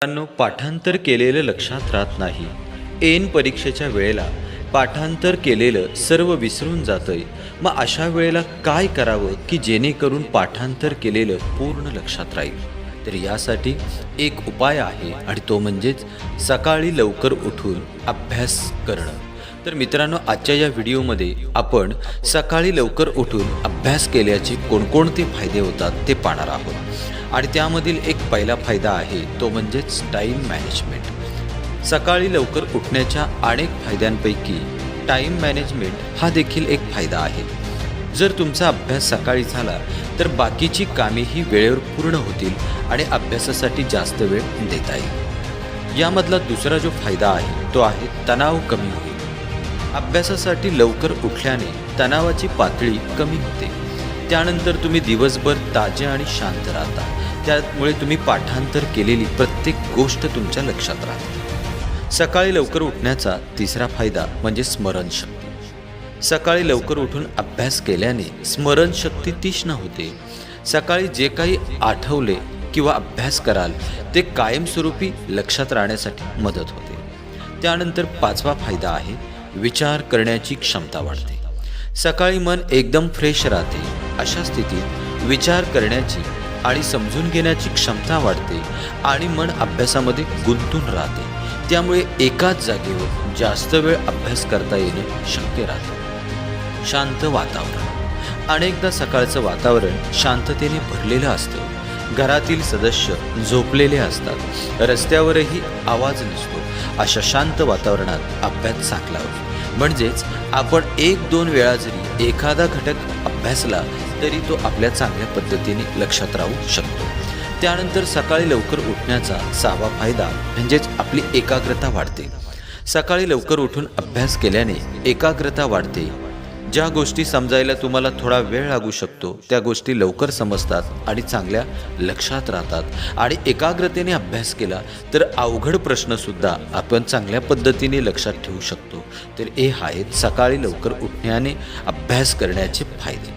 मित्रांनो, पाठांतर केलेलं लक्षात राहत नाही. ऐन परीक्षेच्या वेळेला पाठांतर केलेलं सर्व विसरून जातंय. मग अशा वेळेला काय करावं की जेणेकरून पाठांतर केलेलं पूर्ण लक्षात राहील? तर यासाठी एक उपाय आहे आणि तो म्हणजेच सकाळी लवकर उठून अभ्यास करणं. तर मित्रांनो, आजच्या या व्हिडिओमध्ये आपण सकाळी लवकर उठून अभ्यास केल्याचे कोणकोणते फायदे होतात ते पाहणार आहोत. आणि त्यामधील एक पहिला फायदा आहे तो म्हणजेच टाईम मॅनेजमेंट. सकाळी लवकर उठण्याच्या अनेक फायद्यांपैकी टाईम मॅनेजमेंट हा देखील एक फायदा आहे. जर तुमचा अभ्यास सकाळी झाला तर बाकीची कामेही वेळेवर पूर्ण होतील आणि अभ्यासासाठी जास्त वेळ देता येईल. यामधला दुसरा जो फायदा आहे तो आहे तणाव कमी होईल. अभ्यासासाठी लवकर उठल्याने तणावाची पातळी कमी होते. त्यानंतर तुम्ही दिवसभर ताजे आणि शांत राहता. त्यामुळे तुम्ही पाठांतर केलेली प्रत्येक गोष्ट तुमच्या लक्षात राहते. सकाळी लवकर उठण्याचा तिसरा फायदा म्हणजे स्मरणशक्ती. सकाळी लवकर उठून अभ्यास केल्याने स्मरणशक्ती तीक्ष्ण होते. सकाळी जे काही आठवले किंवा अभ्यास कराल ते कायमस्वरूपी लक्षात राहण्यासाठी मदत होते. त्यानंतर पाचवा फायदा आहे विचार करण्याची क्षमता वाढते. सकाळी मन एकदम फ्रेश राहते. अशा स्थितीत विचार करण्याची आणि समजून घेण्याची क्षमता वाढते आणि मन अभ्यासामध्ये गुंतून राहते. त्यामुळे एकाच जागेवर जास्त वेळ अभ्यास करता येणं शक्य राहतं. शांत वातावरण. अनेकदा सकाळचं वातावरण शांततेने भरलेलं असतं. घरातील सदस्य झोपलेले असतात. रस्त्यावरही आवाज नसतो. अशा शांत वातावरणात अभ्यास चांगला होतो. म्हणजेच आपण 1-2 वेळा जरी एखादा घटक अभ्यासला तरी तो आपल्या चांगल्या पद्धतीने लक्षात राहू शकतो. त्यानंतर सकाळी लवकर उठण्याचा 6वा फायदा म्हणजेच आपली एकाग्रता वाढते. सकाळी लवकर उठून अभ्यास केल्याने एकाग्रता वाढते. ज्या गोष्टी समजायला तुम्हाला थोडा वेळ लागू शकतो त्या गोष्टी लवकर समजतात आणि चांगल्या लक्षात राहतात. आणि एकाग्रतेने अभ्यास केला तर अवघड प्रश्नसुद्धा आपण चांगल्या पद्धतीने लक्षात ठेवू शकतो. तर हे आहेत सकाळी लवकर उठण्याने अभ्यास करण्याचे फायदे.